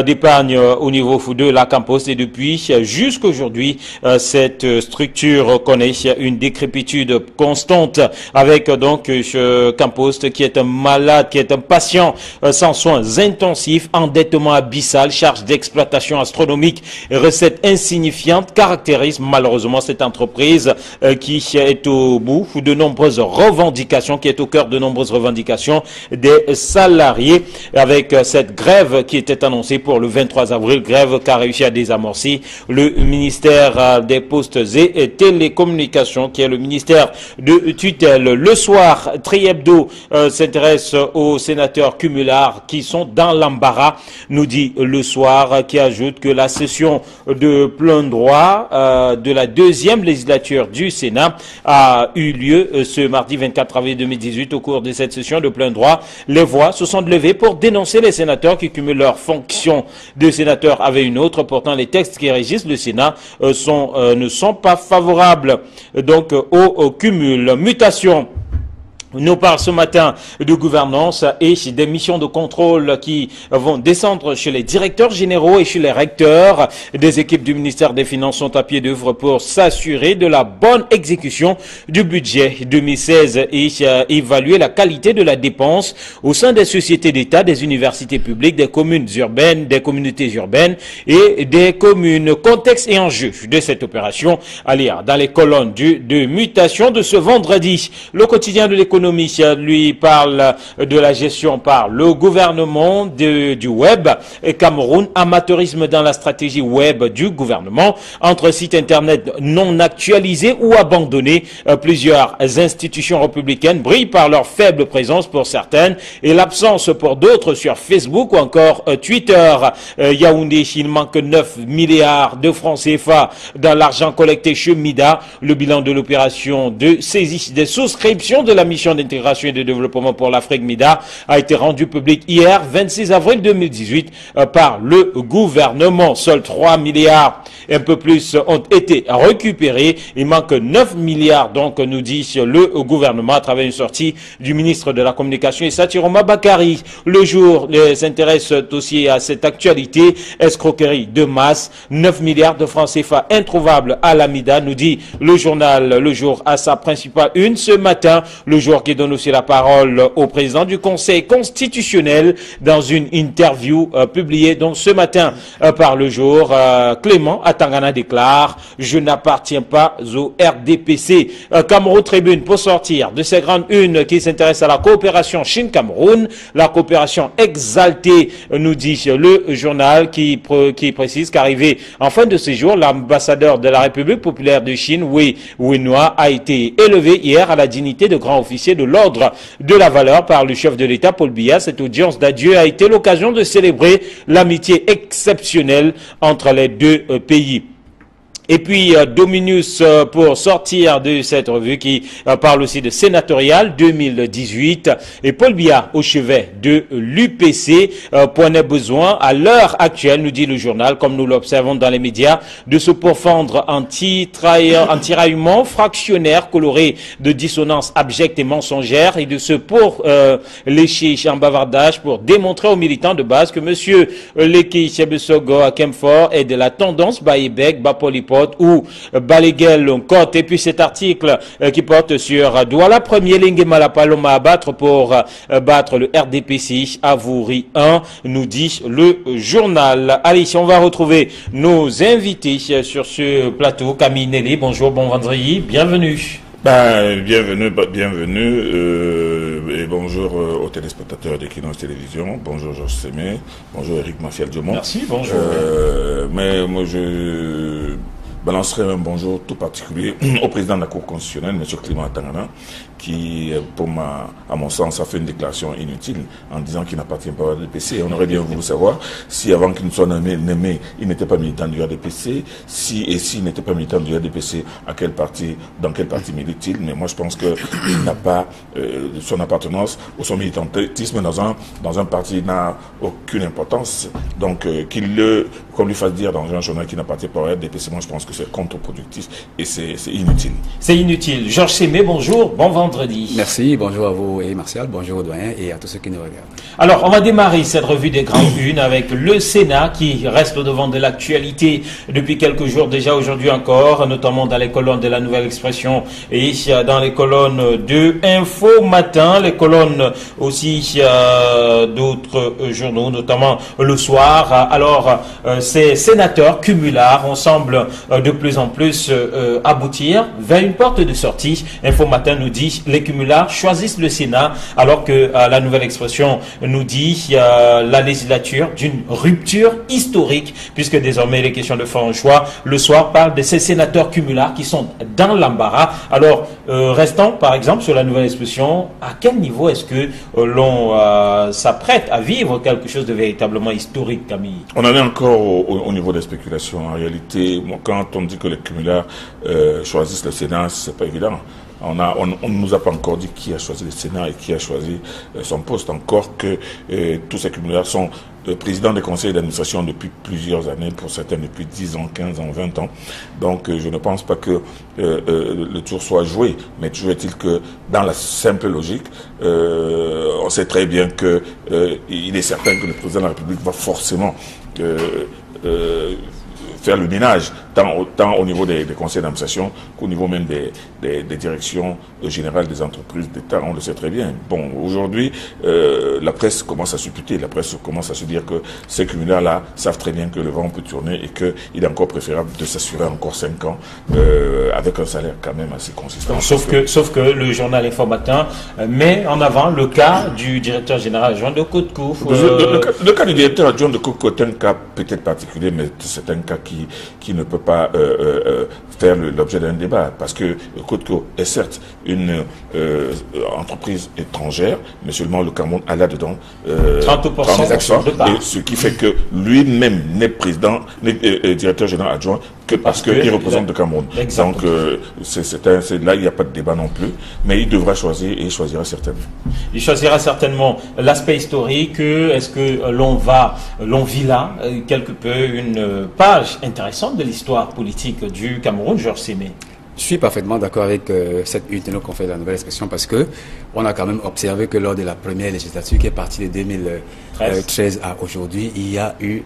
d'épargne au niveau de la Campost, et depuis jusqu'à aujourd'hui cette structure connaît une décrépitude constante, avec donc ce Campost qui est un malade, qui est un patient sans soins intensifs, endettement abyssal, charges d'exploitation astronomique, recettes insignifiantes caractérisent malheureusement cette entreprise qui est au bout de nombreuses revendications, qui est au cœur de nombreuses revendications des salariés, avec cette grève qui était annoncée pour le 23 avril, grève qu'a réussi à désamorcer le ministère des Postes et Télécommunications, qui est le ministère de tutelle. Le soir, Tri-Hebdo s'intéresse aux sénateurs cumulards qui sont dans l'embarras, nous dit le soir, qui ajoute que la session de plein droit de la deuxième législature du Sénat a eu lieu ce mardi 24 avril 2018. Au cours de cette session de plein droit, les voix se sont levées pour dénoncer les sénateurs qui cumulent leur fonction de sénateur avec une autre. Pourtant, les textes qui régissent le Sénat ne sont pas favorables donc au cumul. Mutation. Nous parle ce matin de gouvernance et des missions de contrôle qui vont descendre chez les directeurs généraux et chez les recteurs. Des équipes du ministère des Finances sont à pied d'œuvre pour s'assurer de la bonne exécution du budget 2016 et évaluer la qualité de la dépense au sein des sociétés d'État, des universités publiques, des communes urbaines, des communautés urbaines et des communes. Contexte et enjeu de cette opération à lire dans les colonnes de mutation de ce vendredi. Le quotidien de l'économie lui parle de la gestion par le gouvernement du web et Cameroun, amateurisme dans la stratégie web du gouvernement, entre sites internet non actualisés ou abandonnés. Plusieurs institutions républicaines brillent par leur faible présence pour certaines et l'absence pour d'autres sur Facebook ou encore Twitter. Yaoundé, il manque 9 milliards de francs CFA dans l'argent collecté chez MIDA. Le bilan de l'opération de saisie des souscriptions de la mission d'intégration et de développement pour l'Afrique MIDA a été rendu public hier 26 avril 2018 par le gouvernement. Seuls 3 milliards et un peu plus ont été récupérés. Il manque 9 milliards donc, nous dit le gouvernement à travers une sortie du ministre de la Communication et Satiroma Bakari. Le jour s'intéresse aussi à cette actualité, escroquerie de masse, 9 milliards de francs CFA introuvables à la MIDA, nous dit le journal Le Jour à sa principale une ce matin. Le Jour qui donne aussi la parole au président du Conseil constitutionnel dans une interview publiée donc ce matin par Le Jour. Clément Atangana déclare « Je n'appartiens pas au RDPC ». Cameroun Tribune pour sortir de ces grandes unes qui s'intéressent à la coopération Chine-Cameroun. La coopération exaltée, nous dit le journal qui précise qu'arrivé en fin de séjour, l'ambassadeur de la République populaire de Chine, Wei Wenhua, a été élevé hier à la dignité de grand officier de l'ordre de la valeur par le chef de l'État Paul Biya. Cette audience d'adieu a été l'occasion de célébrer l'amitié exceptionnelle entre les deux pays. Et puis Dominus pour sortir de cette revue qui parle aussi de sénatorial 2018 et Paul Biya au chevet de l'UPC prenait besoin à l'heure actuelle, nous dit le journal, comme nous l'observons dans les médias, de se pourfendre en tiraillement fractionnaire coloré de dissonance abjecte et mensongère et de se lécher en bavardage pour démontrer aux militants de base que monsieur Leki Chebesogo à Kemfort est de la tendance Baïbek, Bapolipo ou Baléguel Côte. Et puis cet article qui porte sur Douala premier Lingue Malapaloma à battre pour battre le RDPC Avouri 1, nous dit le journal. Allez, on va retrouver nos invités sur ce plateau. Camille Nelly, bonjour, bon vendredi, bienvenue. Bienvenue et bonjour aux téléspectateurs de Kinos Télévision. Bonjour Georges Sémé, bonjour Eric Mafiel Dumont. Merci, bonjour. Mais moi balancerai un bonjour tout particulier au président de la Cour constitutionnelle, M. Clément Tangana, qui, à mon sens, a fait une déclaration inutile en disant qu'il n'appartient pas à l'ADPC. On aurait bien voulu savoir si, avant qu'il ne soit nommé, il n'était pas militant du RDPC, s'il n'était pas militant du RDPC, dans quel parti milite-t-il. Mais moi, je pense qu'il n'a pas son appartenance ou son militantisme dans un parti n'a aucune importance. Donc, qu'on lui fasse dire dans un journal qu'il n'appartient pas au RDPC, moi, je pense que c'est contre-productif et c'est inutile. C'est inutile. Georges Sémé, bonjour, bon vendredi. Merci, bonjour à vous et Martial, bonjour aux doyens et à tous ceux qui nous regardent. Alors, on va démarrer cette revue des grandes unes avec le Sénat qui reste au devant de l'actualité depuis quelques jours déjà, aujourd'hui encore, notamment dans les colonnes de la Nouvelle Expression et dans les colonnes de Info Matin, les colonnes aussi d'autres journaux, notamment Le Soir. Alors, ces sénateurs cumulards, on semble de plus en plus aboutir vers une porte de sortie. Info Matin nous dit les cumulards choisissent le Sénat, alors que la Nouvelle Expression nous dit la législature d'une rupture historique, puisque désormais les questions de faire un choix. Le Soir parle de ces sénateurs cumulards qui sont dans l'embarras. Alors, restons par exemple sur la Nouvelle Expression. À quel niveau est-ce que l'on s'apprête à vivre quelque chose de véritablement historique, Camille? On en est encore au niveau des spéculations. En réalité, quand on dit que les cumulards choisissent le Sénat, c'est pas évident. On ne nous a pas encore dit qui a choisi le Sénat et qui a choisi son poste. Encore que tous ces cumulards sont présidents des conseils d'administration depuis plusieurs années, pour certains depuis 10 ans, 15 ans, 20 ans. Donc je ne pense pas que le tour soit joué. Mais toujours est-il que dans la simple logique, on sait très bien que il est certain que le président de la République va forcément faire le ménage, tant au niveau des conseils d'administration qu'au niveau même des directions générales des entreprises d'État. On le sait très bien. Bon, aujourd'hui, la presse commence à supputer, la presse commence à se dire que ces cumulards-là savent très bien que le vent peut tourner et qu'il est encore préférable de s'assurer encore 5 ans avec un salaire quand même assez consistant. Sauf que le journal Info Matin met en avant le cas du directeur général adjoint de Codco. Le cas du directeur adjoint de Codco est un cas peut-être particulier, mais c'est un cas qui ne peut pas faire l'objet d'un débat, parce que Codco est certes une entreprise étrangère, mais seulement le Cameroun a là-dedans 30% des actions, et ce qui fait que lui-même n'est directeur général adjoint que parce qu'il représente le Cameroun. Exactement. Donc là, il n'y a pas de débat non plus, mais il devra choisir et il choisira certainement. Il choisira certainement l'aspect historique. Est-ce que l'on vit là quelque peu une page intéressante de l'histoire politique du Cameroun, Georges Sémé? Je suis parfaitement d'accord avec cette unité qu'on fait de la Nouvelle Expression, parce que on a quand même observé que lors de la première législature qui est partie de 2013 à aujourd'hui, il y a eu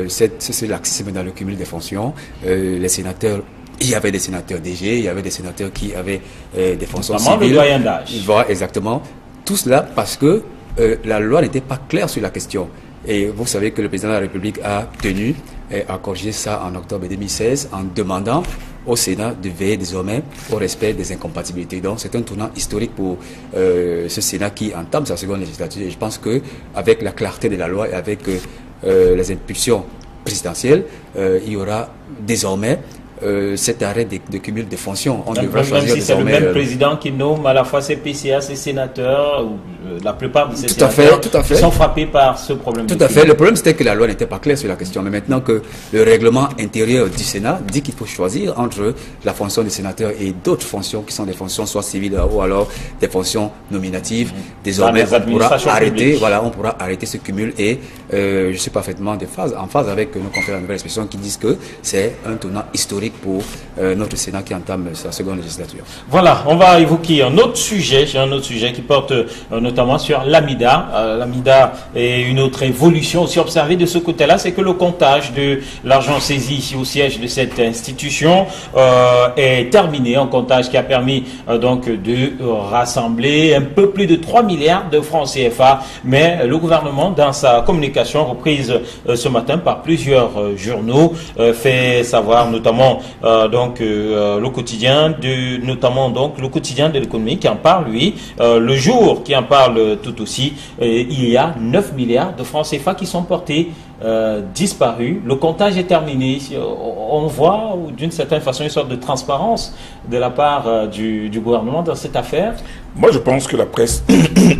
c'est laxisme dans le cumul des fonctions. Les sénateurs, il y avait des sénateurs DG, il y avait des sénateurs qui avaient des fonctions civiles. Le doyen d'âge. Voilà, exactement. Tout cela parce que la loi n'était pas claire sur la question. Et vous savez que le président de la République a tenu à corriger ça en octobre 2016 en demandant au Sénat de veiller désormais au respect des incompatibilités. Donc c'est un tournant historique pour ce Sénat qui entame sa seconde législature. Et je pense qu'avec la clarté de la loi et avec les impulsions présidentielles, il y aura désormais cet arrêt de cumul des fonctions. On devra choisir même si c'est le désormais même président qui nomme à la fois ses PCA, ses sénateurs, ou la plupart de ces tout sénateurs à fait. sont frappés par ce problème. Tout à fait. Le problème, c'était que la loi n'était pas claire sur la question. Mais maintenant que le règlement intérieur du Sénat dit qu'il faut choisir entre la fonction des sénateurs et d'autres fonctions qui sont des fonctions soit civiles ou alors des fonctions nominatives, désormais on pourra arrêter. Voilà, on pourra arrêter ce cumul. Et je suis parfaitement en phase avec nos confrères de la Nouvelle Expression qui disent que c'est un tournant historique pour notre Sénat qui entame sa seconde législature. Voilà, on va évoquer un autre sujet qui porte notamment sur l'AMIDA. L'AMIDA est une autre évolution aussi observée de ce côté-là, c'est que le comptage de l'argent saisi ici au siège de cette institution est terminé, un comptage qui a permis donc de rassembler un peu plus de 3 milliards de francs CFA, mais le gouvernement, dans sa communication reprise ce matin par plusieurs journaux, fait savoir notamment notamment le quotidien notamment donc le quotidien de l'économie qui en parle, lui, le jour qui en parle tout aussi. Il y a 9 milliards de francs CFA qui sont portés disparus. Le comptage est terminé. On voit d'une certaine façon une sorte de transparence de la part du gouvernement dans cette affaire. Moi, je pense que la presse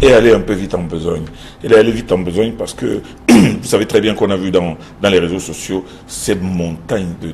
est allée un peu vite en besogne. Elle est allée vite en besogne parce que vous savez très bien qu'on a vu dans les réseaux sociaux ces montagnes de